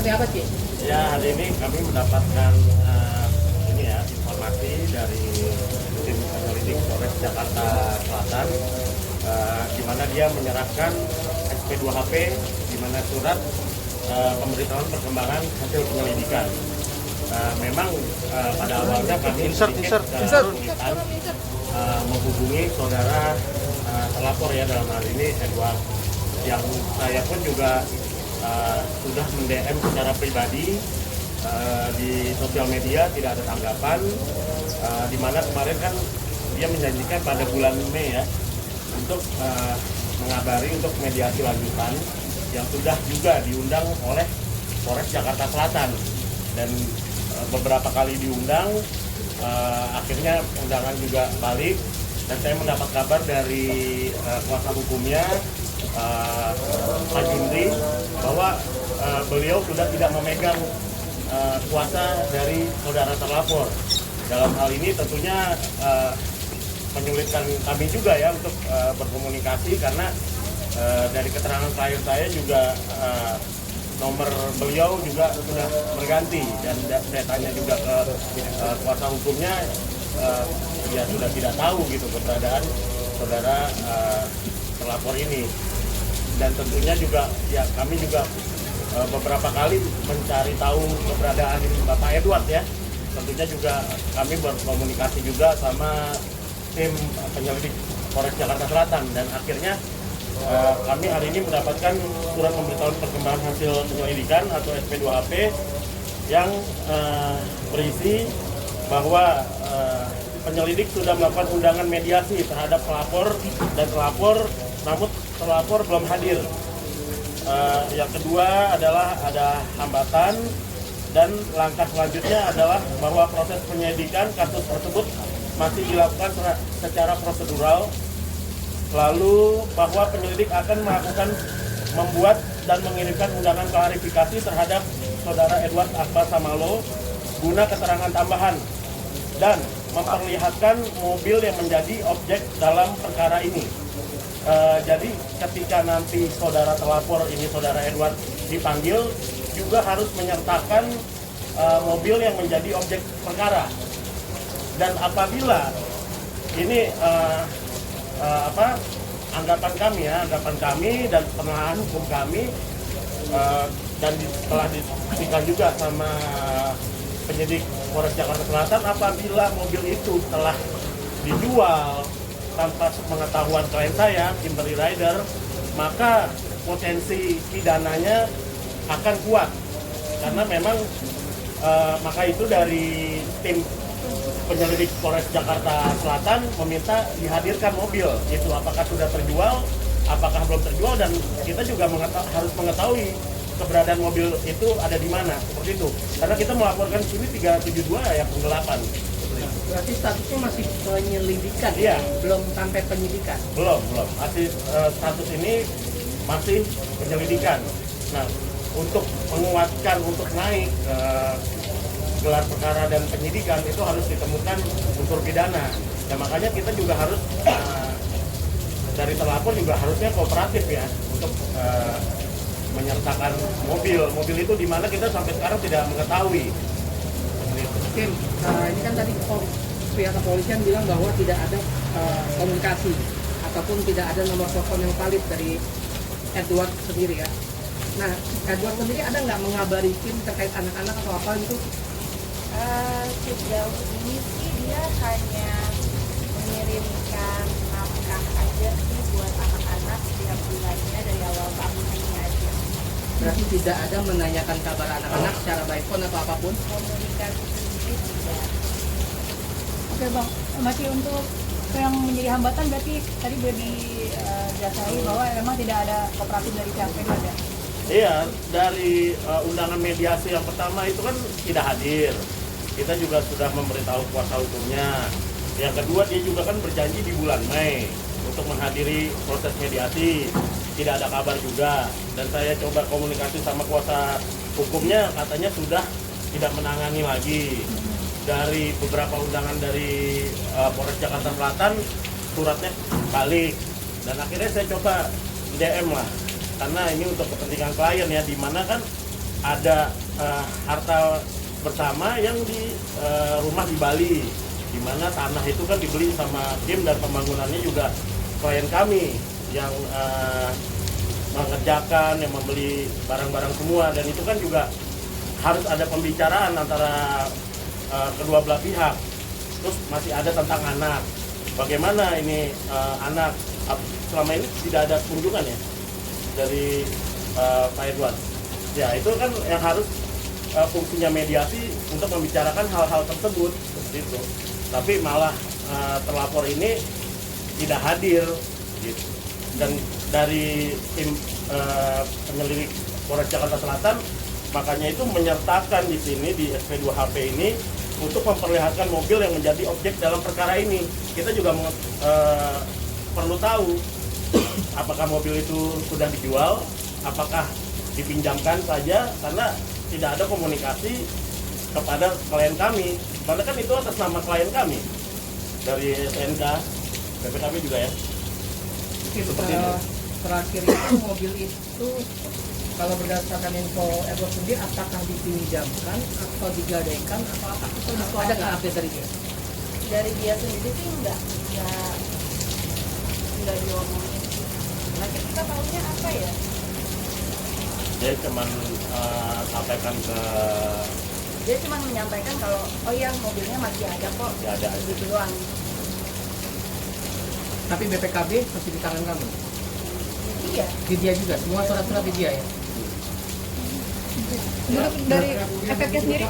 Seperti apa sih? Ya, hari ini kami mendapatkan informasi dari tim penyelidik Polres Jakarta Selatan, di mana dia menyerahkan SP2HP, di mana surat pemberitahuan perkembangan hasil penyelidikan. Memang pada awalnya kami sedikit kesulitan menghubungi saudara terlapor ya, dalam hal ini Edward, yang saya pun juga sudah mend-DM secara pribadi di sosial media, tidak ada tanggapan, di mana kemarin kan dia menjanjikan pada bulan Mei ya untuk mengabari untuk mediasi lanjutan yang sudah juga diundang oleh Polres Jakarta Selatan, dan beberapa kali diundang, akhirnya undangan juga balik, dan saya mendapat kabar dari kuasa hukumnya Pak Jundri bahwa beliau sudah tidak memegang kuasa dari saudara terlapor. Dalam hal ini tentunya menyulitkan kami juga ya untuk berkomunikasi, karena dari keterangan klien saya juga nomor beliau juga sudah berganti, dan saya tanya juga ke kuasa hukumnya, ya sudah tidak tahu gitu keberadaan saudara terlapor ini. Dan tentunya juga ya kami juga beberapa kali mencari tahu keberadaan Bapak Edward ya. Tentunya juga kami berkomunikasi juga sama tim penyelidik Polres Jakarta Selatan, dan akhirnya kami hari ini mendapatkan surat pemberitahuan perkembangan hasil penyelidikan atau SP2HP yang berisi bahwa penyelidik sudah melakukan undangan mediasi terhadap pelapor dan terlapor, namun terlapor belum hadir. Yang kedua adalah ada hambatan, dan langkah selanjutnya adalah bahwa proses penyelidikan kasus tersebut masih dilakukan secara prosedural. Lalu bahwa penyelidik akan membuat dan mengirimkan undangan klarifikasi terhadap saudara Edward Akbar Samalo guna keterangan tambahan dan memperlihatkan mobil yang menjadi objek dalam perkara ini. Jadi ketika nanti saudara terlapor ini, saudara Edward, dipanggil, juga harus menyertakan mobil yang menjadi objek perkara. Dan apabila ini anggapan kami dan penelahan hukum kami, dan telah diskusikan juga sama penyidik Polres Jakarta Selatan, apabila mobil itu telah dijual tanpa pengetahuan klien saya, Kimberly Rider, maka potensi pidananya akan kuat. Karena memang maka itu dari tim penyelidik Polres Jakarta Selatan meminta dihadirkan mobil itu, apakah sudah terjual, apakah belum terjual, dan kita juga harus mengetahui keberadaan mobil itu ada di mana, seperti itu. Karena kita melaporkan sini 372 ya penggelapan. Berarti statusnya masih penyelidikan, iya. Belum sampai penyidikan? Belum. Masih status ini masih penyelidikan. Nah, untuk menguatkan, untuk naik gelar perkara dan penyidikan, itu harus ditemukan unsur pidana. Dan makanya kita juga harus dari terlapor juga harusnya kooperatif ya untuk menyertakan mobil itu di mana kita sampai sekarang tidak mengetahui. Oke, ini kan tadi pihak kepolisian bilang bahwa tidak ada komunikasi ataupun tidak ada nomor telepon yang valid dari Edward sendiri ya. Nah, Edward sendiri ada nggak mengabari Kim terkait anak-anak atau apa gitu? Sejauh ini sih dia hanya mengirimkan nafkah aja sih buat anak-anak setiap bulannya dari awal tahun ini aja. Berarti tidak ada menanyakan kabar anak-anak secara by phone atau apapun? Komunikasi sendiri tidak. Oke bang, masih untuk yang menjadi hambatan berarti tadi sudah dijelasin bahwa memang tidak ada kooperatif dari pihak P2 ya? Iya, dari undangan mediasi yang pertama itu kan tidak hadir. Kita juga sudah memberitahu kuasa hukumnya. Yang kedua, dia juga kan berjanji di bulan Mei untuk menghadiri proses mediasi. Tidak ada kabar juga. Dan saya coba komunikasi sama kuasa hukumnya, katanya sudah tidak menangani lagi. Dari beberapa undangan dari Polres Jakarta Selatan, suratnya balik. Dan akhirnya saya coba DM lah. Karena ini untuk kepentingan klien ya, di mana kan ada harta bersama yang di rumah di Bali, di mana tanah itu kan dibeli sama Kim dan pembangunannya juga klien kami yang mengerjakan, yang membeli barang-barang semua, dan itu kan juga harus ada pembicaraan antara kedua belah pihak. Terus masih ada tentang anak, bagaimana ini anak selama ini tidak ada kunjungan ya dari Pak Edward. Ya itu kan yang harus fungsinya mediasi untuk membicarakan hal-hal tersebut seperti itu. Tapi malah terlapor ini tidak hadir gitu. Dan dari tim penyelidik Polres Jakarta Selatan makanya itu menyertakan di sini di SP2HP ini untuk memperlihatkan mobil yang menjadi objek dalam perkara ini. Kita juga perlu tahu apakah mobil itu sudah dijual, apakah dipinjamkan saja, karena tidak ada komunikasi kepada klien kami. Karena kan itu atas nama klien kami dari SNK, BPKB juga ya. Seperti itu. Terakhir itu mobil itu kalau berdasarkan info Edward sendiri, apakah dipinjamkan atau digadaikan atau apa? Ada nggak update dari dia? Dari dia sendiri sih enggak diomongin. Nah kita tahunya apa ya? Dia cuma sampaikan ke Dia cuma menyampaikan kalau oh ya mobilnya masih ada kok, ya ada aja. gitu doang. Tapi BPKB masih di tangan kamu? Iya. Di dia juga, semua surat-surat di dia ya? Menurut dari FFK sendiri,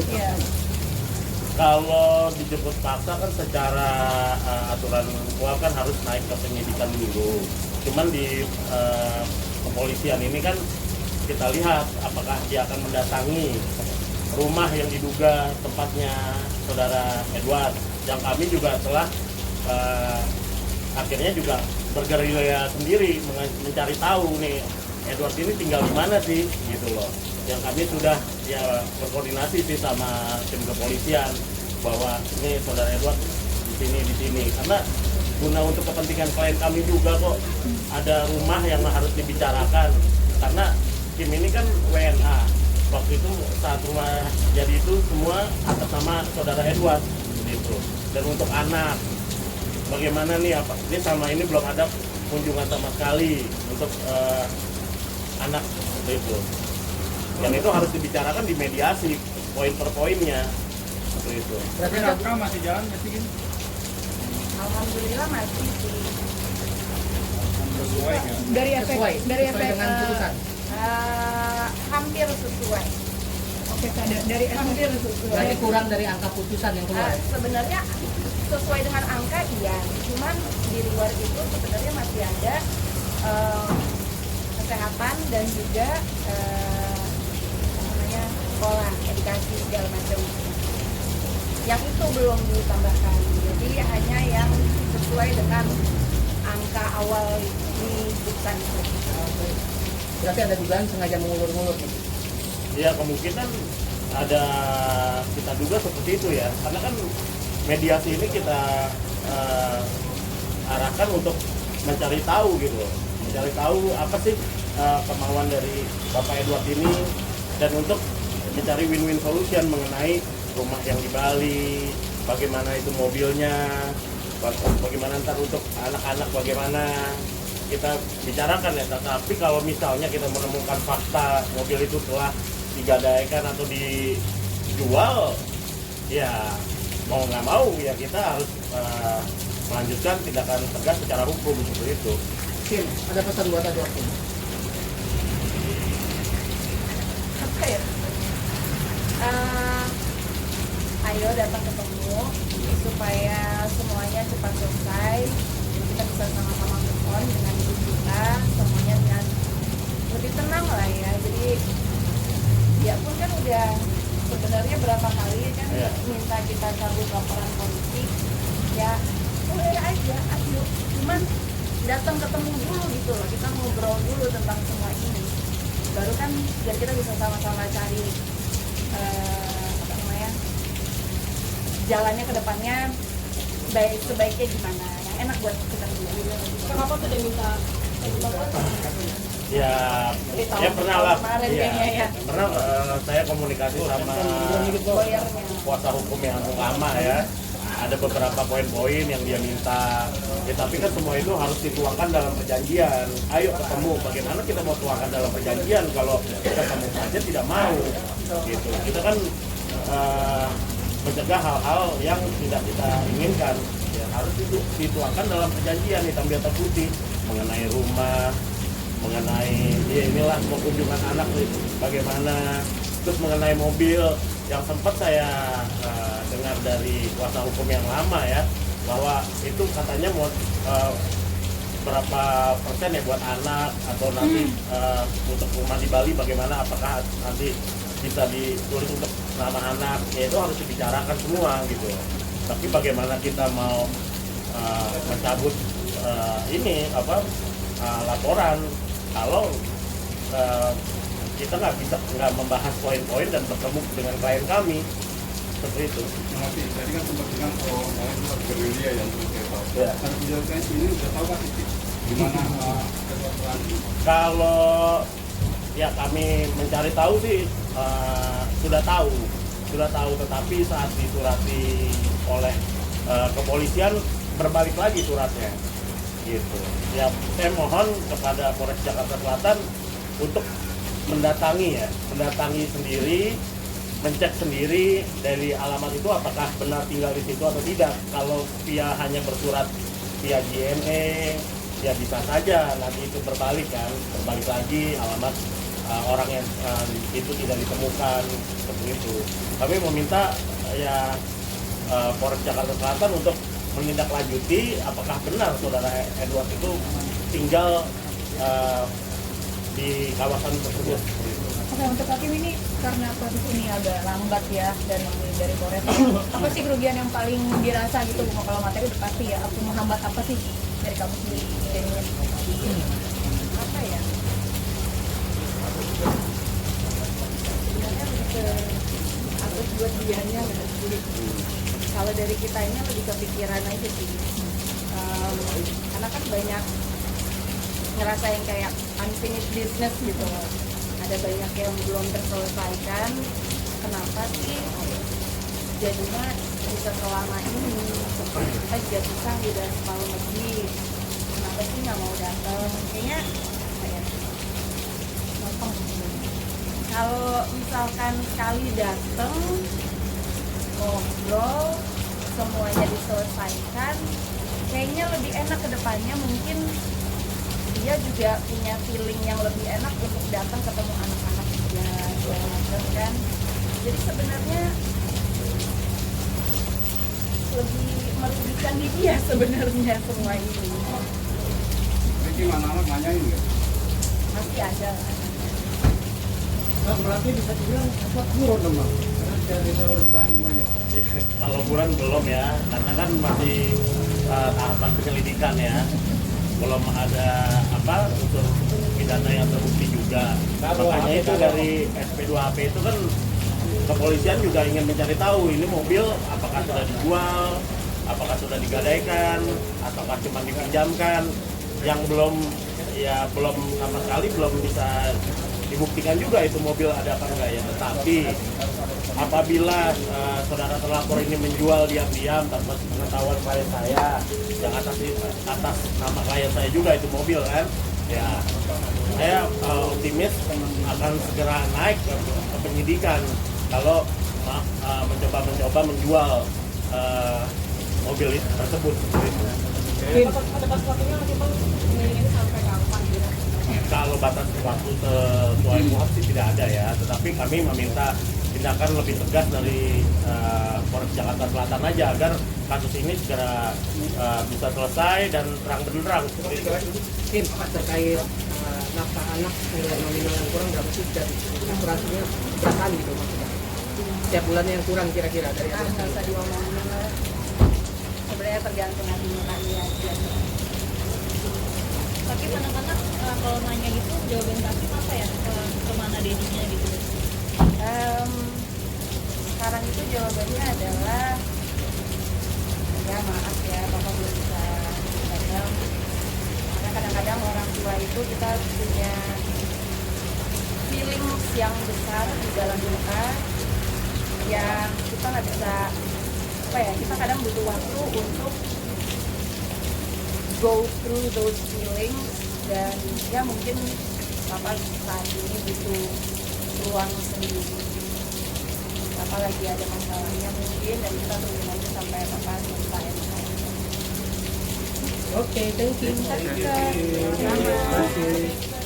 Iya. Kalau dijemput paksa kan secara aturan UAL kan harus naik ke penyidikan dulu. Cuman di kepolisian ini kan kita lihat apakah dia akan mendatangi rumah yang diduga tempatnya saudara Edward. Yang kami juga telah akhirnya juga bergerilya sendiri mencari tahu nih Edward ini tinggal di mana sih gitu loh. Yang kami sudah ya berkoordinasi sih sama tim kepolisian bahwa ini saudara Edward di sini karena guna untuk kepentingan klien kami juga kok ada rumah yang harus dibicarakan karena Kim ini kan WNA waktu itu saat rumah jadi itu semua atas nama saudara Edward gitu. Dan untuk anak bagaimana nih apa ini sama ini belum ada kunjungan sama sekali untuk anak seperti itu. Dan itu harus dibicarakan di mediasi poin per poinnya seperti itu. Berarti Raka masih jalan nggak sih? Alhamdulillah masih sih. Sesuai nggak? dari efek sesuai dengan putusan. Hampir sesuai. Oke, dari Hampir sesuai. Berarti kurang dari angka putusan yang keluar. Sebenarnya sesuai dengan angka iya, cuman di luar itu sebenarnya masih ada kesehatan dan juga sekolah, edukasi segala macam. Yang itu belum ditambahkan. Jadi hanya yang sesuai dengan angka awal di putusan itu. Berarti ada dugaan sengaja mengulur-ngulur nih. Ya kemungkinan ada kita duga seperti itu ya karena kan mediasi ini kita arahkan untuk mencari tahu gitu mencari tahu apa sih kemauan dari Bapak Edward ini dan untuk mencari win-win solution mengenai rumah yang di Bali, bagaimana itu mobilnya, bagaimana ntar untuk anak-anak bagaimana kita bicarakan ya. Tapi kalau misalnya kita menemukan fakta mobil itu telah digadaikan atau dijual, ya mau nggak mau ya kita harus melanjutkan tindakan tegas secara hukum seperti itu. Kim, ada pesan buat Edward ini? Apa ya? Ayo datang ketemu supaya semuanya cepat selesai, kita bisa sama-sama move on dengan hidup kita, semuanya dengan lebih tenang lah ya. Jadi ya pun kan udah sebenarnya berapa kali kan minta kita cabut laporan polisi, ya udah aja, ayo. Cuman datang ketemu dulu gitu loh, kita ngobrol dulu tentang semua ini, baru kan biar kita bisa sama-sama cari jalannya ke depannya sebaiknya gimana yang enak buat kita sendiri. Kenapa tuh dia minta Ya, Di tahun- ya pernah lah. kemarin Iya, kayaknya ya. pernah saya komunikasi sama Lawyernya. kuasa hukum yang lama ya. Ada beberapa poin-poin yang dia minta. Ya, tapi kan semua itu harus dituangkan dalam perjanjian. Ayo ketemu. Bagaimana kita mau tuangkan dalam perjanjian kalau ketemu saja tidak mau? Gitu. Kita kan mencegah hal-hal yang tidak kita inginkan. Ya, harus itu dituangkan dalam perjanjian hitam di atas putih mengenai rumah, mengenai ya inilah kunjungan anak bagaimana, terus mengenai mobil yang sempat saya dengar dari kuasa hukum yang lama ya bahwa itu katanya mau berapa persen ya buat anak atau nanti untuk rumah di Bali bagaimana, apakah nanti bisa ditulis untuk nama anak, ya itu harus dibicarakan semua gitu. Tapi bagaimana kita mau mencabut ini laporan kalau kita nggak membahas poin-poin dan bertemu dengan klien kami seperti itu. Nanti tadi kan sempat bilang kalau saya sempat gerilya yang saya tahu. Ya. Kan penjelasan ini udah tahu kan titik di mana kesalahan ini. Kalau ya kami mencari tahu sih sudah tahu, tetapi saat disurati oleh kepolisian berbalik lagi suratnya, gitu. Ya saya mohon kepada Polres Jakarta Selatan untuk mendatangi sendiri, mencek sendiri dari alamat itu apakah benar tinggal di situ atau tidak. Kalau dia hanya bersurat via JNE, ya bisa saja nanti itu berbalik lagi alamat orang yang itu tidak ditemukan seperti itu. Kami meminta ya Polres Jakarta Selatan untuk menindaklanjuti apakah benar saudara Edward itu tinggal di kawasan tersebut. Oke, untuk hakim ini karena proses ini agak lambat ya dan dari Polres, apa sih kerugian yang paling dirasa gitu? Kalau materi udah pasti ya, aku menghambat apa sih dari kamu sendiri? Apa ya? Sebenarnya lebih ke atau buat dianya kalau dari kita ini lebih kepikiran aja sih. Karena kan banyak ngerasa yang kayak unfinished business gitu. Ada banyak yang belum terselesaikan. Kenapa sih jadinya bisa selama ini? Kita juga susah udah setahun lebih. Kenapa sih nggak mau datang? Kayaknya kayak gampang. Kalau misalkan sekali datang ngobrol semuanya diselesaikan, kayaknya lebih enak ke depannya. Mungkin dia juga punya feeling yang lebih enak untuk datang ketemu anak-anak juga segala macam kan. Jadi sebenarnya lebih merugikan di dia sebenarnya semua ini. Ricky anak-anak nanyain nggak? Masih ada lah. Berarti bisa dibilang buron dong bang, karena tidak ada banyak. Kalau bulan belum ya, karena kan masih tahapan penyelidikan ya, belum ada unsur pidana yang terbukti juga. Makanya itu dari SP2HP itu kan kepolisian juga ingin mencari tahu ini mobil apakah sudah dijual, apakah sudah digadaikan, ataukah cuma dipinjamkan. Yang belum sama sekali belum bisa dibuktikan juga itu mobil ada apa enggak ya. Tetapi apabila saudara terlapor ini menjual diam-diam tanpa pengetahuan klien saya, yang atas nama klien saya juga itu mobil kan, ya saya optimis akan segera naik ke penyidikan kalau mencoba menjual mobil tersebut. Ada batas waktunya nggak sih bang? Ini sampai kapan gitu? Kalau batas waktu sesuai KUHP sih tidak ada ya, tetapi kami meminta tindakan lebih tegas dari Polres Jakarta Selatan aja agar kasus ini segera bisa selesai dan terang benderang seperti itu. Tim terkait nafkah anak nilai nominal yang kurang berapa sih dan akurasinya berapaan gitu maksudnya? Setiap bulannya yang kurang kira-kira dari Nggak usah diomongin lah. Sebenarnya tergantung hatinya kami aja. Tapi anak-anak kalau nanya gitu jawaban Hakim apa ya, kemana dedinya gitu? Sekarang itu jawabannya adalah ya maaf ya bapak belum bisa datang karena kadang-kadang orang tua itu kita punya feelings yang besar di dalam kita yang kita nggak bisa kita kadang butuh waktu untuk go through those feelings, dan ya mungkin Papa saat ini butuh ruang sendiri. Papa lagi ada masalahnya mungkin, dan kita tunggu aja sampai Papa selesai. Oke, thank you. Sama.